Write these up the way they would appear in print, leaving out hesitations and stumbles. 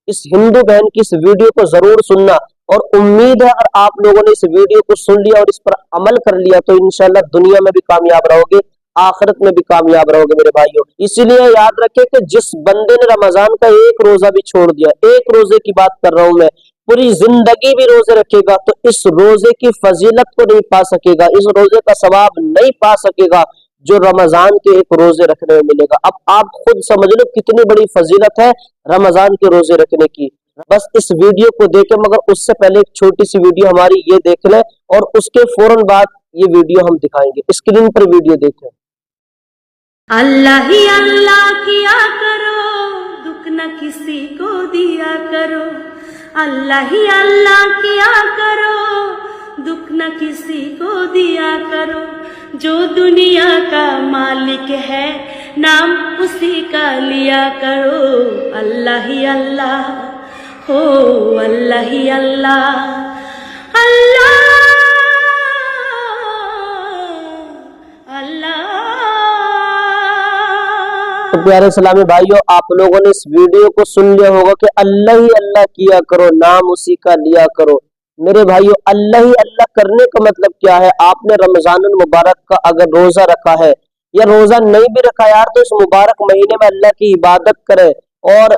इस हिंदू बहन की इस वीडियो को जरूर सुनना। और उम्मीद है अगर आप लोगों ने इस वीडियो को सुन लिया और इस पर अमल कर लिया तो इंशाल्लाह दुनिया में भी कामयाब रहोगे, आखिरत में भी कामयाब रहोगे मेरे भाइयों। इसीलिए याद रखें कि जिस बंदे ने रमजान का एक रोजा भी छोड़ दिया, एक रोजे की बात कर रहा हूं मैं, पूरी जिंदगी भी रोजे रखेगा तो इस रोजे की फजीलत को नहीं पा सकेगा, इस रोजे का सवाब नहीं पा सकेगा जो रमजान के एक रोजे रखने में मिलेगा। अब आप खुद समझ लो कितनी बड़ी फजीलत है रमजान के रोजे रखने की। बस इस वीडियो को देखें, मगर उससे पहले एक छोटी सी वीडियो हमारी ये देख लें और उसके फौरन बाद ये वीडियो हम दिखाएंगे। स्क्रीन पर वीडियो देखें। अल्लाह ही अल्लाह किया करो, दुख न किसी को दिया करो। अल्लाह ही अल्लाह किया करो, दुख न किसी को दिया करो। जो दुनिया का मालिक है नाम उसी का लिया करो। अल्लाह ही अल्लाह हो, अल्लाह ही अल्लाह, अल्लाह अल्लाह। तो प्यारे इस्लामी भाइयों, आप लोगों ने इस वीडियो को सुन लिया होगा कि अल्लाह ही अल्लाह किया करो, नाम उसी का लिया करो। मेरे भाइयों, अल्लाह ही अल्लाह करने का मतलब क्या है? आपने रमजानुल मुबारक का अगर रोजा रखा है या रोजा नहीं भी रखा यार, तो इस मुबारक महीने में अल्लाह की इबादत करे और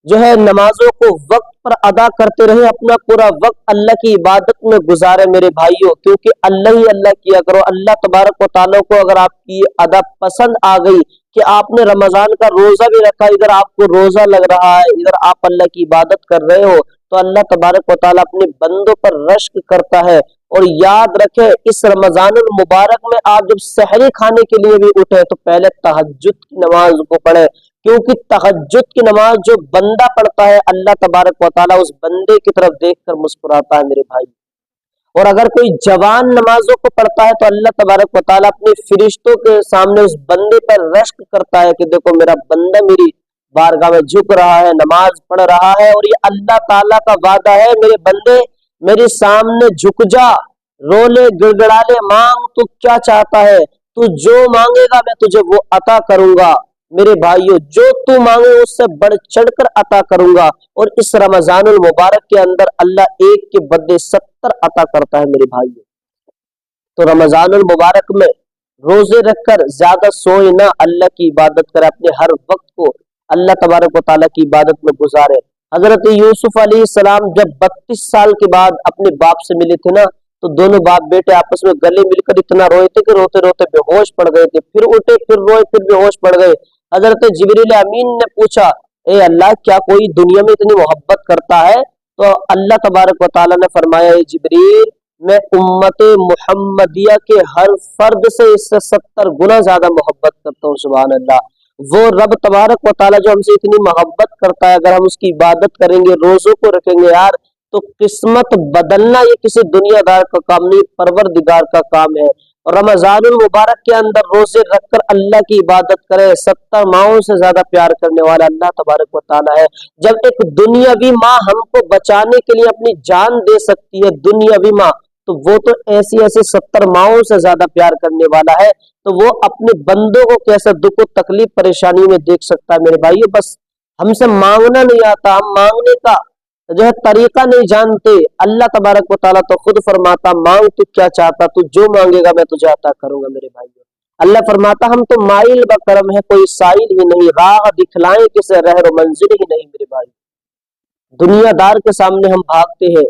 जो है नमाजों को वक्त पर अदा करते रहे, अपना पूरा वक्त अल्लाह की इबादत में गुजारे मेरे भाइयों। क्योंकि अल्लाह ही अल्लाह किया करो। अल्लाह तबारक व तआला को अगर आपकी अदा पसंद आ गई कि आपने रमजान का रोजा भी रखा, इधर आपको रोजा लग रहा है, इधर आप अल्लाह की इबादत कर रहे हो, तो अल्लाह तबारक व तआला अपने बंदों पर रश्क करता है। और याद रखें, इस रमजानुल मुबारक में आप जब सहरी खाने के लिए भी उठे तो पहले तहज्जुद की नमाज को पढ़े, क्योंकि तहज्जुद की नमाज जो बंदा पढ़ता है अल्लाह तबारक व तआला उस बंदे की तरफ देखकर मुस्कुराता है मेरे भाई। और अगर कोई जवान नमाजों को पढ़ता है तो अल्लाह तबारक व तआला अपने फरिश्तों के सामने उस बंदे पर रश्क करता है कि देखो मेरा बंदा मेरी बारगाह में झुक रहा है, नमाज पढ़ रहा है। और ये अल्लाह ताला का वादा है, मेरे बंदे मेरे सामने झुक जा, रोले गिड़गिड़ा ले, मांग तू क्या चाहता है, तू जो मांगेगा मैं तुझे वो अता करूंगा। मेरे भाइयों, जो तू मांगे उससे बढ़ चढ़कर अता करूंगा। और इस रमजानुल मुबारक के अंदर अल्लाह एक के बदले 70 अता करता है मेरे भाइयों। तो रमजानुल मुबारक में रोजे रखकर ज्यादा सोए ना, अल्लाह की इबादत करे, अपने हर वक्त को अल्लाह तबारक व तआला की इबादत में गुजारे। हजरत यूसुफ अलैहिस्सलाम जब 32 साल के बाद अपने बाप से मिले थे ना, तो दोनों बाप बेटे आपस में गले मिलकर इतना रोए थे कि रोते रोते बेहोश पड़ गए थे। फिर उठे, फिर रोए, फिर बेहोश पड़ गए। हजरत जिब्रील अमीन ने पूछा, ए अल्लाह, क्या कोई दुनिया में इतनी मोहब्बत करता है? तो अल्लाह तबारक व तआला ने फरमाया, ए जिब्रील, मैं उम्मत मुहम्मदिया के हर फर्द से इससे 70 गुना ज्यादा मोहब्बत करता हूँ। सुभान अल्लाह। वो रब तबारक व तआला जो हमसे इतनी मोहब्बत करता है, अगर हम उसकी इबादत करेंगे, रोजों को रखेंगे यार, तो किस्मत बदलना ये किसी दुनियादार का काम नहीं, परवरदिगार का काम है। और रमजानुल मुबारक के अंदर रोजे रखकर अल्लाह की इबादत करे, 70 माओं से ज्यादा प्यार करने वाला अल्लाह तबारक व तआला है। जब एक दुनियावी माँ हमको बचाने के लिए अपनी जान दे सकती है, दुनियावी माँ, तो वो तो ऐसी ऐसी 70 माओं से ज्यादा प्यार करने वाला है। तो वो अपने बंदों को कैसे दुख तकलीफ परेशानी में देख सकता है मेरे भाइयों। बस हमसे मांगना नहीं आता, हम मांगने का जो है तरीका नहीं जानते। अल्लाह तबारक व तआला तो खुद फरमाता, मांग तू क्या चाहता, तू जो मांगेगा मैं तुझे अता करूंगा मेरे भाइयों। अल्लाह फरमाता, हम तो माइल ब करम है, कोई साइल ही नहीं, राह दिखलाएं किसे रहरो मंजिल ही नहीं मेरे भाई। दुनियादार के सामने हम भागते हैं,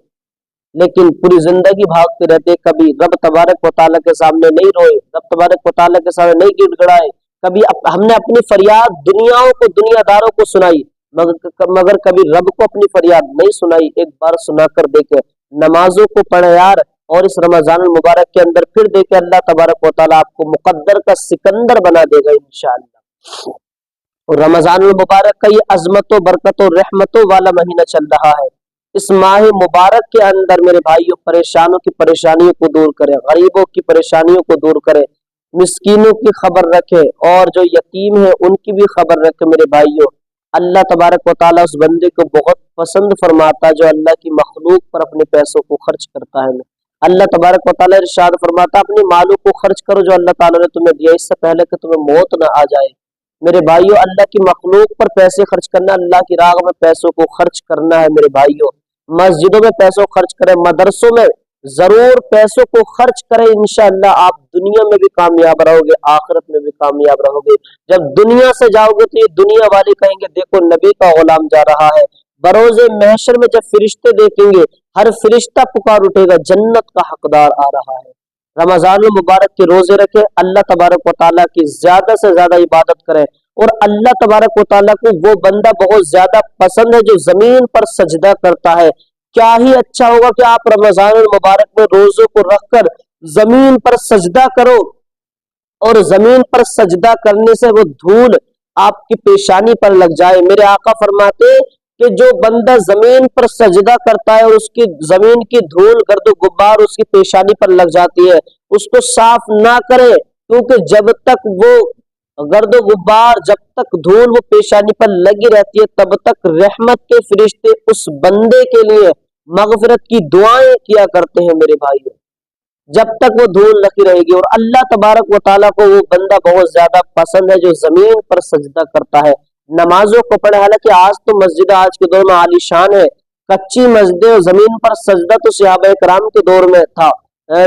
लेकिन पूरी जिंदगी भागते रहते, कभी रब तबारक व तआला के सामने नहीं रोए, रब तबारक व तआला के सामने नहीं गिड़गिड़ाए, कभी हमने अपनी फरियाद दुनियाओं को, दुनियादारों को सुनाई, मगर कभी रब को अपनी फरियाद नहीं सुनाई। एक बार सुना कर देखे, नमाजों को पढ़े यार, और इस रमजान मुबारक के अंदर फिर देखे, अल्लाह तबारक व तआला आपको मुकद्दर का सिकंदर बना देगा इंशाअल्लाह। और रमजान मुबारक का ये अजमतों बरकतों रहमतों वाला महीना चल रहा है। इस माह मुबारक के अंदर मेरे भाइयों, परेशानों की परेशानियों को दूर करें, गरीबों की परेशानियों को दूर करें, मिस्कीनों की खबर रखे, और जो यतीम है उनकी भी खबर रखे मेरे भाइयों। अल्लाह तबारक व तआला उस बंदे को बहुत पसंद फरमाता है जो अल्लाह की मखलूक पर अपने पैसों को खर्च करता है। अल्लाह तबारक व तआला इरशाद फरमाता, अपने मालों को खर्च करो जो अल्लाह ताला ने तुम्हें दिया, इससे पहले कि तुम्हें मौत न आ जाए। میرے بھائیوں اللہ کی مخلوق پر پیسے خرچ کرنا، اللہ کی راہ میں پیسوں کو خرچ کرنا ہے میرے بھائیوں. مسجدوں میں پیسوں کو خرچ کریں، مدرسوں میں ضرور پیسوں کو خرچ کریں. انشاءاللہ آپ دنیا میں بھی کامیاب رہو گے، آخرت میں بھی کامیاب رہو گے. جب دنیا سے جاؤ گے تو یہ دنیا والے کہیں گے دیکھو نبی کا غلام جا رہا ہے. بروز محشر میں جب فرشتے دیکھیں گے ہر فرشتہ پکار اٹھے گا جنت کا حقدار آ رہا ہے. رمضان المبارک کے روزے رکھیں، اللہ تبارک و تعالیٰ کی زیادہ سے زیادہ عبادت کریں. اور اللہ تبارک و تعالیٰ کو وہ بندہ بہت زیادہ پسند ہے جو زمین پر سجدہ کرتا ہے. کیا ہی اچھا ہوگا کہ آپ رمضان المبارک میں روزوں کو رکھ کر زمین پر سجدہ کرو، اور زمین پر سجدہ کرنے سے وہ دھول آپ کی پیشانی پر لگ جائے. میرے آقا فرماتے کہ جو بندہ زمین پر سجدہ کرتا ہے اور اس کی زمین کی دھول گرد و غبار اس کی پیشانی پر لگ جاتی ہے، اس کو صاف نہ کرے، کیونکہ جب تک وہ گرد و غبار، جب تک دھول وہ پیشانی پر لگی رہتی ہے، تب تک رحمت کے فرشتے اس بندے کے لیے مغفرت کی دعائیں کیا کرتے ہیں میرے بھائیوں، جب تک وہ دھول رکھی رہے گی. اور اللہ تبارک و تعالیٰ کو وہ بندہ بہت زیادہ پسند ہے جو زمین پر سجدہ کرتا ہے. نمازوں کو پڑھے، حالانکہ آج تو مسجد آج کے دور میں عالی شان ہے، کچی مسجدیں اور زمین پر سجدہ تو صحابہ کرام کے دور میں تھا.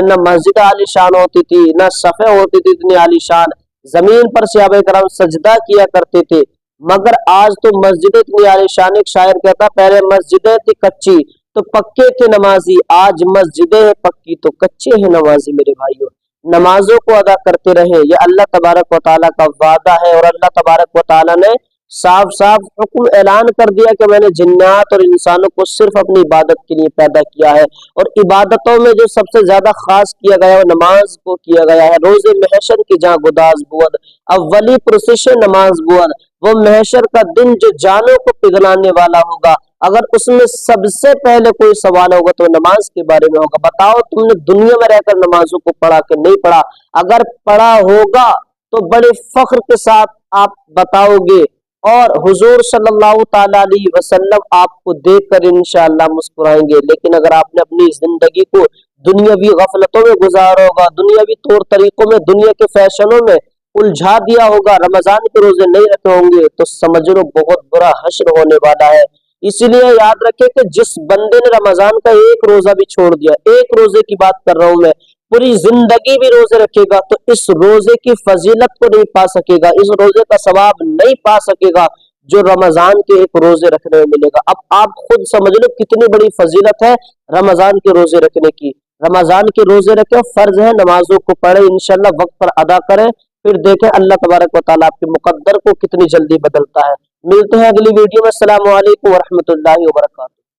نہ مسجد عالی شان ہوتی تھی، نہ صفیں ہوتی تھی اتنی عالی شان، زمین پر صحابہ کرام سجدہ کیا کرتے تھے. مگر آج تو مسجد اتنی عالی شان، ایک شاعر کہتا پہلے مسجدیں تھی کچی تو پکے تھے نمازی، آج مسجدیں ہیں پکی تو کچے ہیں نمازی. میرے بھائیوں نمازوں کو ادا کرتے رہیں، یہ اللہ تبارک و تعالیٰ کا وعدہ ہے. اور اللہ تبارک و تعالیٰ نے صاف صاف حکم اعلان کر دیا کہ میں نے جنات اور انسانوں کو صرف اپنی عبادت کے لیے پیدا کیا ہے. اور عبادتوں میں جو سب سے زیادہ خاص کیا گیا ہے وہ نماز کو کیا گیا ہے. روز محشر کی جہاں گداز بود اولی پرسش نماز بود، وہ محشر کا دن جو جانوں کو پگھلانے والا ہوگا، اگر اس میں سب سے پہلے کوئی سوال ہوگا تو نماز کے بارے میں ہوگا. بتاؤ تم نے دنیا میں رہ کر نمازوں کو پڑھا کہ نہیں پڑھا؟ اگر پڑھا ہوگا تو بڑے فخر کے ساتھ آپ بتاؤ گے، اور حضور صلی اللہ تعالی علیہ وسلم آپ کو دیکھ کر انشاءاللہ مسکرائیں گے. لیکن اگر آپ نے اپنی زندگی کو دنیاوی غفلتوں میں گزارا ہوگا، دنیاوی طور طریقوں میں، دنیا کے فیشنوں میں الجھا دیا ہوگا، رمضان کے روزے نہیں رکھے ہوں گے، تو سمجھ لو بہت برا حشر ہونے والا ہے. اسی لیے یاد رکھے کہ جس بندے نے رمضان کا ایک روزہ بھی چھوڑ دیا، ایک روزے کی بات کر رہا ہوں میں، پوری زندگی بھی روزے رکھے گا تو اس روزے کی فضیلت کو نہیں پا سکے گا، اس روزے کا ثواب نہیں پا سکے گا جو رمضان کے ایک روزے رکھنے میں ملے گا. اب آپ خود سمجھ لو کتنی بڑی فضیلت ہے رمضان کے روزے رکھنے کی. رمضان کے روزے رکھیں، فرض ہے، نمازوں کو پڑھیں، انشاءاللہ وقت پر ادا کریں، پھر دیکھیں اللہ تبارک و تعالیٰ آپ کے مقدر کو کتنی جلدی بدلتا ہے. ملتے ہیں اگلی ویڈیو میں. السلام علیکم ورحمۃ اللہ وبرکاتہ.